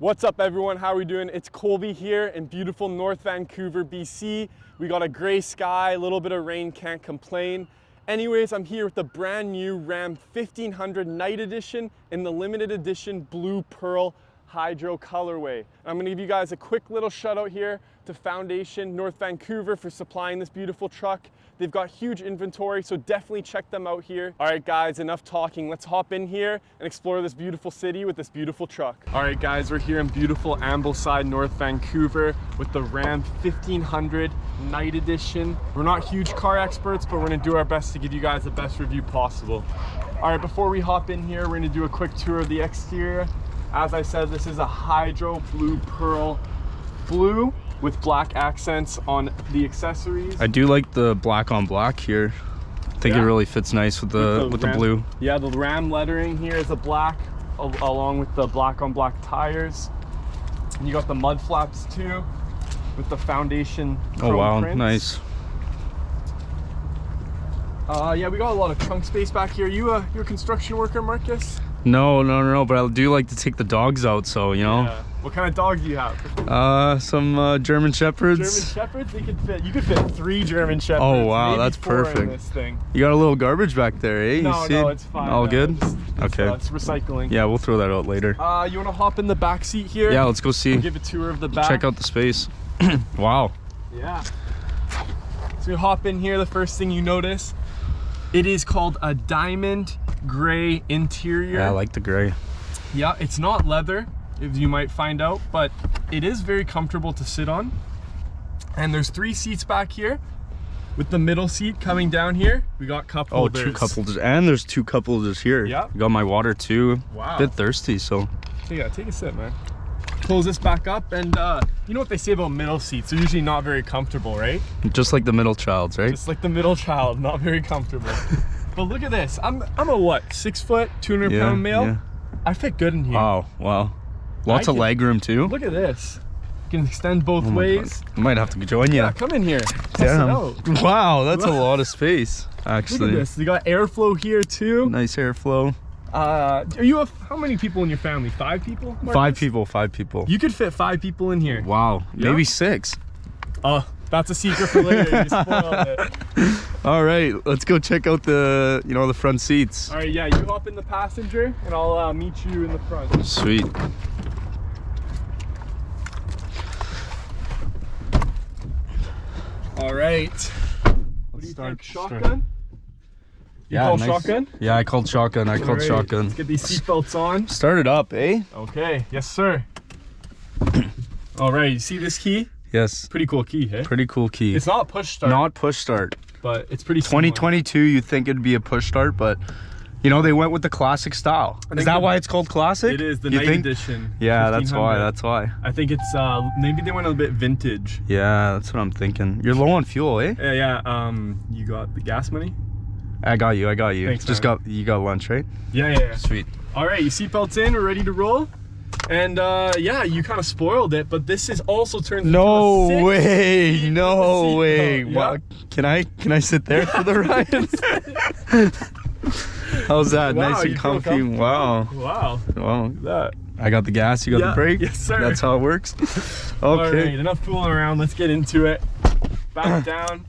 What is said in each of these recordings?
What's up everyone, how are we doing? It's Colby here in beautiful North Vancouver, BC. We got a gray sky, a little bit of rain, can't complain. Anyways, I'm here with the brand new Ram 1500 Night Edition in the limited edition Blue Pearl Hydro colorway. I'm gonna give you guys a quick little shout out here to Foundation North Vancouver for supplying this beautiful truck. They've got huge inventory, so definitely check them out here. All right guys, enough talking. Let's hop in here and explore this beautiful city with this beautiful truck. All right guys, we're here in beautiful Ambleside, North Vancouver with the Ram 1500 Night Edition. We're not huge car experts, but we're gonna do our best to give you guys the best review possible. All right, before we hop in here, we're gonna do a quick tour of the exterior. As I said, this is a Hydro Blue Pearl blue with black accents on the accessories. I do like the black on black here. I think it really fits nice with the blue. Yeah, the Ram lettering here is a black along with the black on black tires. And you got the mud flaps too with the Foundation chrome prints. Nice. Yeah, we got a lot of trunk space back here. You're a construction worker, Marcus? No, but I do like to take the dogs out, so you know. Yeah. What kind of dogs do you have? Some German Shepherds. German Shepherds? You could fit 3 German Shepherds. Oh wow, that's 4 perfect. in this thing. You got a little garbage back there, eh? No, it's fine. All good? Okay. It's recycling. Yeah, we'll throw that out later. You want to hop in the back seat here? Yeah, let's go see. We'll give a tour of the back. Check out the space. Wow. Yeah. So you hop in here, the first thing you notice, it is called a diamond gray interior. Yeah, I like the gray. Yeah, it's not leather, if you might find out, but it is very comfortable to sit on. And there's 3 seats back here. With the middle seat coming down here, we got cup holders. Oh, 2 cup holders, and there's 2 cup holders here. Yeah. Got my water too. Wow. Bit thirsty, so. Yeah, take a sip, man. Close this back up, and you know what they say about middle seats? They're usually not very comfortable, right? Just like the middle child's, right? Just like the middle child, not very comfortable. But look at this. I'm a what? 6 foot, 200 pound male? Yeah. I fit good in here. Wow. Lots of leg room too. Look at this. You can extend both ways. I might have to join you. Yeah, come in here. Test it out. Wow, that's a lot of space, actually. Look at this. You got airflow here too. Nice airflow. How many people in your family? 5 people? Marcus? 5 people. You could fit 5 people in here. Wow, maybe 6. Oh, that's a secret for later. You spoiled it. All right, let's go check out the the front seats. All right, yeah, you hop in the passenger and I'll meet you in the front. Sweet. All right. What do you think? Shotgun? Yeah, nice. Shotgun? Yeah, I called shotgun. Shotgun. Let's get these seatbelts on. Start it up, eh? Okay, yes sir. All right, you see this key? Yes. Pretty cool key, hey? Pretty cool key. It's not push start. Not push start. But it's pretty similar. 2022, you'd think it'd be a push start, but you know, they went with the classic style. Is that why it's called classic? It is, the Night Edition. Yeah, that's why. I think it's, maybe they went a bit vintage. Yeah, that's what I'm thinking. You're low on fuel, eh? Yeah, you got the gas money? I got you. Thanks, you got lunch, right? Yeah. Sweet. All right, your seatbelt's in, we're ready to roll. And yeah, you kind of spoiled it, but this is also turned into No way. Yeah. Wow. Can I sit there for the ride? How's that? Wow, nice and comfy. Wow. Wow. Look at that. I got the gas, you got the brake? Yes, sir. That's how it works. Okay. All right, enough fooling around. Let's get into it. Back down.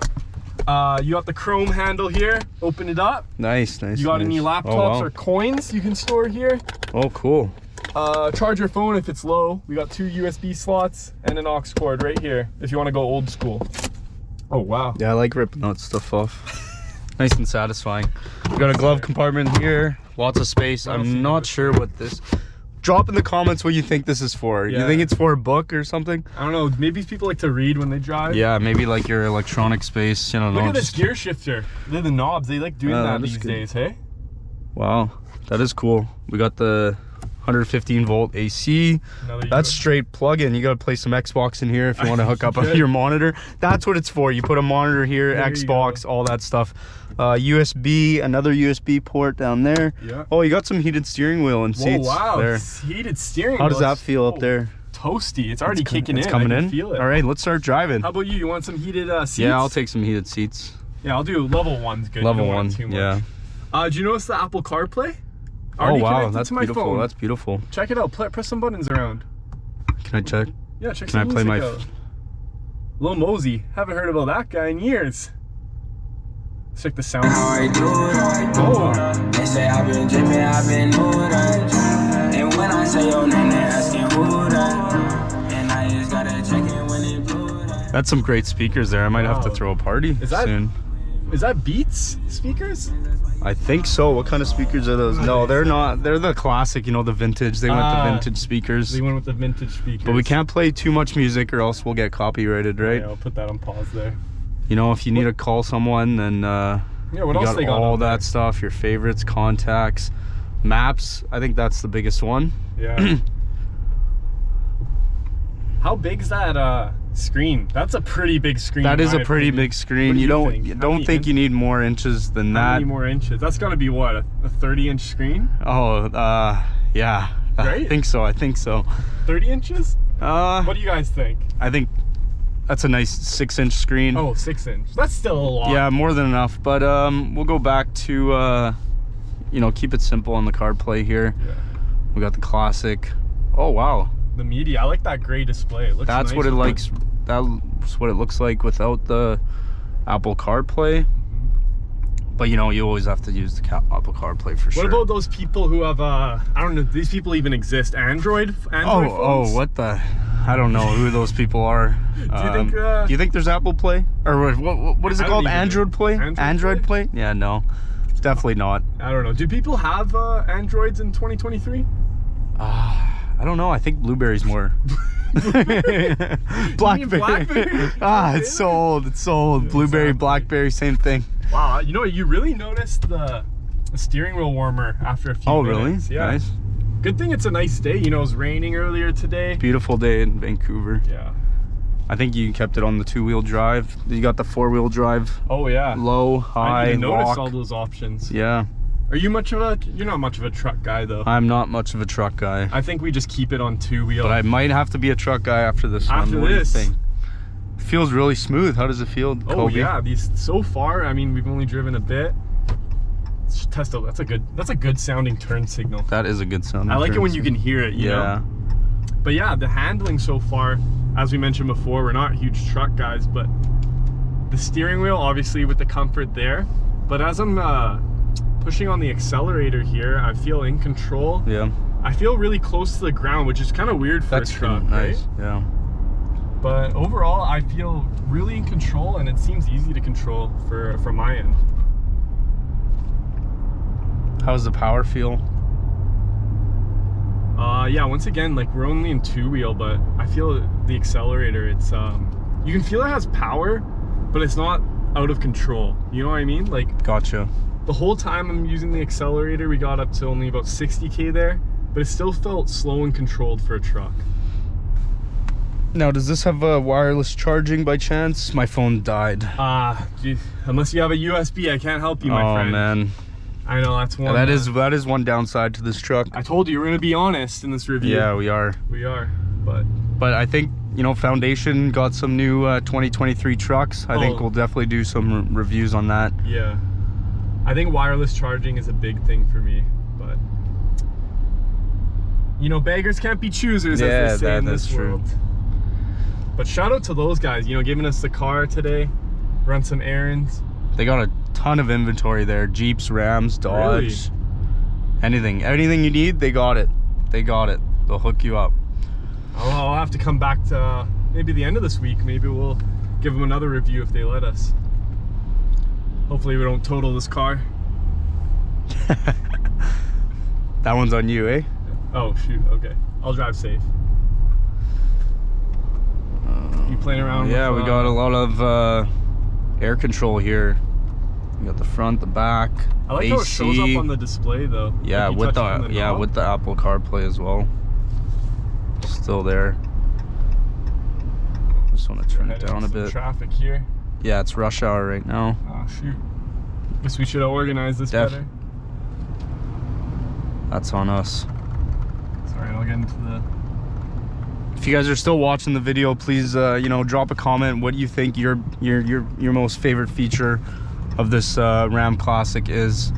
You got the chrome handle here. Open it up. Nice. You got any laptops or coins you can store here? Oh, cool. Charge your phone if it's low. We got 2 USB slots and an aux cord right here if you want to go old school. Oh, wow. Yeah, I like ripping that stuff off. Nice and satisfying. We got a glove compartment here. Lots of space. I'm not sure what this... Drop in the comments what you think this is for. Yeah. You think it's for a book or something? I don't know. Maybe people like to read when they drive. Yeah, maybe like your electronic space. You don't know. Look at this gear shifter. They're the knobs. They like doing that these days, hey? Wow, that is cool. We got the 115 volt AC. That's straight plug-in. You got to play some Xbox in here if you want to hook up your monitor. That's what it's for. You put a monitor here, Xbox, all that stuff. USB, another USB port down there. Yeah. Oh, you got some heated steering wheel and seats. Whoa, wow. There. Heated steering wheel. How does that feel up there? Toasty. It's already kicking in. It's coming in. Feel it. All right, let's start driving. How about you? You want some heated seats? Yeah, I'll take some heated seats. Yeah, I'll do level 1's good. Level 1, yeah. Do you notice the Apple CarPlay? Oh wow, that's beautiful. That's beautiful. Check it out. Press some buttons around. Can I check? Yeah, check Can some I play music my? out. Lil Mosey, haven't heard about that guy in years. Let's check the sound. They say I've been dreaming, I've been moving. And when I say your name, they asking who that. And I just gotta check in when it blew that. That's some great speakers there. I might have to Wow. throw a party soon. Is that Beats speakers? I think so. What kind of speakers are those? No, they're not. They're the classic, you know, the vintage. They went the vintage speakers. They went with the vintage speakers. But we can't play too much music or else we'll get copyrighted, right? Yeah, I'll put that on pause there. You know, if you need to call someone, then Yeah, what you else got they got all on that there? stuff, your favorites, contacts, maps. I think that's the biggest one. Yeah. How big's that screen? That's a pretty big screen. That in is my a pretty opinion. big screen. What do You you don't think? you How don't many think you need more inches than How that. many more inches? That's gotta be what, a 30-inch screen? Oh, yeah. I Right? think so. 30 inches? Uh, What do you guys think? I think that's a nice 6-inch screen. Oh, 6-inch. That's still a lot. Yeah, more than enough. But we'll go back to you know, keep it simple on the CarPlay here. Yeah. We got the classic. Oh wow, The media. I like that gray display. It looks that's nice what it with likes. That's what it looks like without the Apple CarPlay. But you know, you always have to use the Apple CarPlay for sure. What about those people who have I don't know, these people even exist? Android phones? Oh, what the? I don't know who those people are. Do do you think there's Apple Play? Or what is it I don't called? even know. Android Play? Android Play? Yeah, no. It's definitely not. I don't know. Do people have Androids in 2023? I don't know. I think Blueberry's more. Blackberry. Blackberry? It's so old. It's so old. Blueberry, exactly. Blackberry, same thing. Wow, you know what? You really noticed the steering wheel warmer after a few Oh, minutes. really? Yeah. Nice. Good thing it's a nice day. You know, it was raining earlier today. Beautiful day in Vancouver. Yeah. I think you kept it on the 2-wheel drive. You got the 4-wheel drive. Oh, yeah. Low, I high, didn't even notice lock. all those options. Yeah. Are you you're not much of a truck guy, though. I'm not much of a truck guy. I think we just keep it on 2-wheel. But I might have to be a truck guy after this one. After What this. do you think? It feels really smooth. How does it feel, Oh, Kobe? yeah. These, so far, I mean, we've only driven a bit. Let's test out. That's a good sounding turn signal. That is a good sound. I like it when you can hear it, you know? But yeah, the handling so far, as we mentioned before, we're not huge truck guys, but the steering wheel, obviously with the comfort there. But as I'm pushing on the accelerator here, I feel in control. Yeah. I feel really close to the ground, which is kind of weird for That's a truck, nice. right? Yeah. But overall, I feel really in control, and it seems easy to control from my end. How's the power feel? Yeah, once again, like we're only in 2-wheel, but I feel the accelerator, it's you can feel it has power, but it's not out of control. You know what I mean? Like Gotcha. the whole time I'm using the accelerator, we got up to only about 60k there, but it still felt slow and controlled for a truck. Now, does this have wireless charging by chance? My phone died. Geez, unless you have a USB, I can't help you, my friend. Oh man, I know that's one. that is one downside to this truck. I told you we're gonna be honest in this review. Yeah, we are. We are, but I think, you know, Foundation got some new 2023 trucks. I think Oh. we'll definitely do some reviews on that. yeah, I think wireless charging is a big thing for me, but you know, beggars can't be choosers, Yeah, as they say in that's this true. world. But shout out to those guys, you know, giving us the car today, run some errands. They got a ton of inventory there. Jeeps, Rams, Dodge, anything you need, they got it. They'll hook you up. I'll have to come back to maybe the end of this week. Maybe we'll give them another review if they let us. Hopefully we don't total this car. That one's on you, eh? Oh shoot, okay. I'll drive safe. You playing around Yeah, with, we got a lot of air control here. We got the front, the back, I like AC. how it shows up on the display though. Yeah, Like you with touch it the from knob. with the Apple CarPlay as well. Still there. Just want to turn it Heading down a some bit. Traffic here. Yeah, it's rush hour right now. Oh shoot. Guess we should have organized this better. That's on us. Sorry, I'll get into the. If you guys are still watching the video, please you know, drop a comment. What do you think your most favorite feature of this Ram Classic is?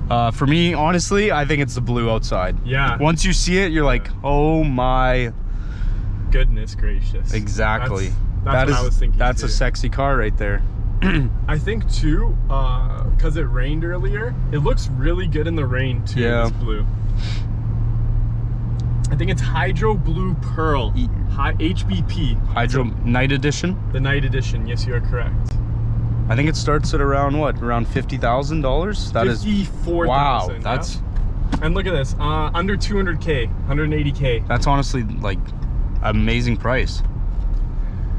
For me, honestly, I think it's the blue outside. Yeah. Once you see it, you're like, oh my. goodness gracious. Exactly. That's what I was thinking. That's too. a sexy car right there. I think too, because it rained earlier, it looks really good in the rain too. Yeah. This blue. I think it's Hydro Blue Pearl, HBP. Hydro Night Edition. The Night Edition. Yes, you are correct. I think it starts at around what? Around $50,000. That is $54,000. wow. That's and look at this, under 200K, 180K. that's honestly like amazing price.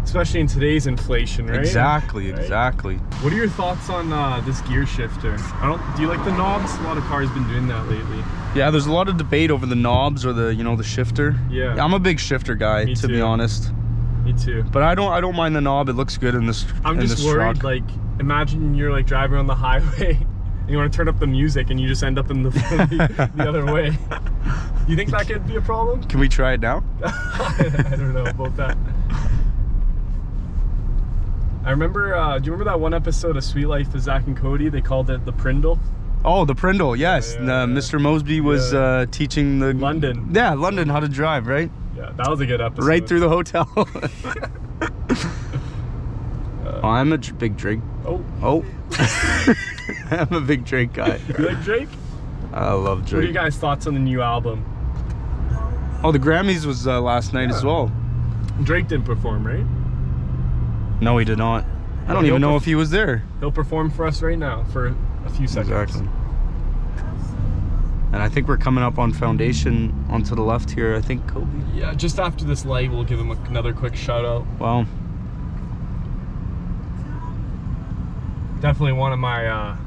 Especially in today's inflation, right? Exactly. Right? Exactly. What are your thoughts on this gear shifter? Do you like the knobs? A lot of cars been doing that lately. Yeah, there's a lot of debate over the knobs or the the shifter. Yeah. I'm a big shifter guy, Me to be too. honest. Me too. But I don't mind the knob. It looks good in this. I'm just worried, truck. like, imagine you're like driving on the highway and you want to turn up the music and you just end up in the other way. You think that could be a problem? Can we try it now? I don't know about that. I remember, do you remember that one episode of Sweet Life of Zach and Cody? They called it the Prindle. Oh, the Prindle, yes. Yeah. Mr. Mosby was teaching the London. Yeah, London how to drive, right? Yeah, that was a good episode. Right through the hotel. I'm a big Drake. Oh, I'm a big Drake guy. you like Drake? I love What are you Drake. guys' thoughts on the new album? Oh, the Grammys was last night as well. Drake didn't perform, right? No, he did not. I don't He'll even know if he was there. He'll perform for us right now for a few seconds. Exactly. And I think we're coming up on Foundation onto the left here. I think Kobe. Yeah, just after this light, we'll give him another quick shout out. Wow. Definitely one of my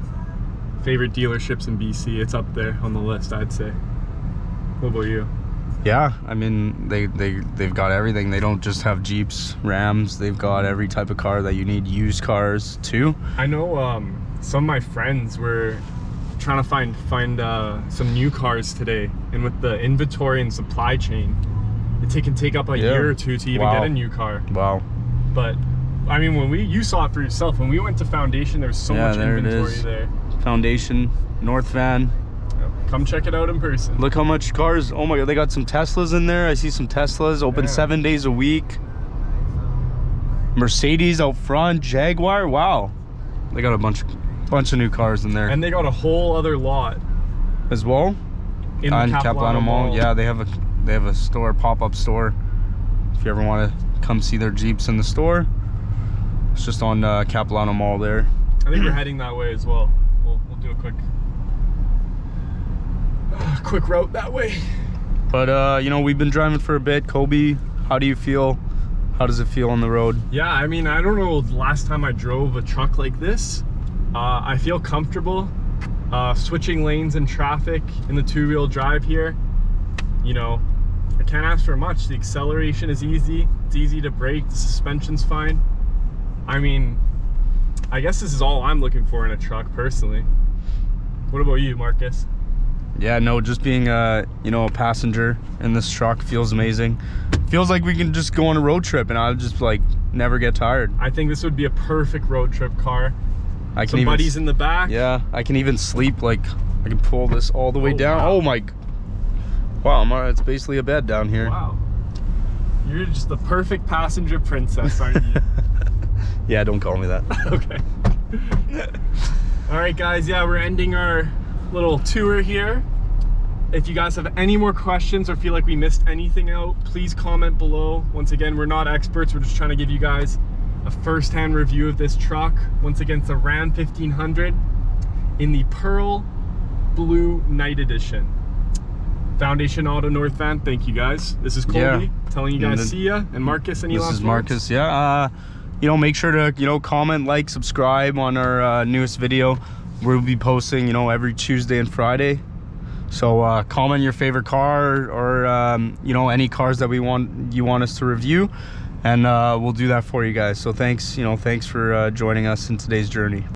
favorite dealerships in BC. It's up there on the list, I'd say. What about you? Yeah, I mean they've got everything. They don't just have Jeeps, Rams. They've got every type of car that you need. Used cars too. I know some of my friends were trying to find some new cars today, and with the inventory and supply chain, it can take up a year or two to even get a new car. Wow. But I mean, you saw it for yourself. When we went to Foundation, there was so much there it inventory is. there. Foundation, North Van. Come check it out in person. Look how much cars. Oh my god, they got some Teslas in there. I see some Teslas open 7 days a week. Mercedes out front, Jaguar. Wow. They got a bunch of new cars in there. And they got a whole other lot as well. in the Capilano Mall. Yeah, they have a store, pop-up store. If you ever want to come see their Jeeps in the store, it's just on Capilano Mall there. I think we're heading that way as well. We'll do a quick route that way. But we've been driving for a bit. Kobe, how do you feel? How does it feel on the road? Yeah, I mean, I don't know the last time I drove a truck like this. I feel comfortable switching lanes in traffic in the two-wheel drive here. I can't ask for much. The acceleration is easy. It's easy to brake. The suspension's fine. I mean, I guess this is all I'm looking for in a truck personally. What about you, Marcus? Yeah, no, just being a passenger in this truck feels amazing. Feels like we can just go on a road trip and I'll just like never get tired. I think this would be a perfect road trip car. I can Some even, buddies in the back. Yeah, I can even sleep. Like I can pull this all the way down. Wow. Oh my! Wow, it's basically a bed down here. Wow, you're just the perfect passenger princess, aren't you? Yeah, don't call me that. Okay. All right, guys. Yeah, we're ending our little tour here. If you guys have any more questions or feel like we missed anything out, please comment below. Once again, we're not experts. We're just trying to give you guys a first-hand review of this truck. Once again, it's a Ram 1500 in the Pearl Blue Night Edition. Foundation Auto North Van, thank you guys. This is Colby telling you guys see ya. And Marcus, any last words? This is Marcus, yeah. Make sure to, comment, like, subscribe on our newest video. We'll be posting, every Tuesday and Friday. So comment your favorite car or, any cars that you want us to review. And we'll do that for you guys. So thanks for joining us in today's journey.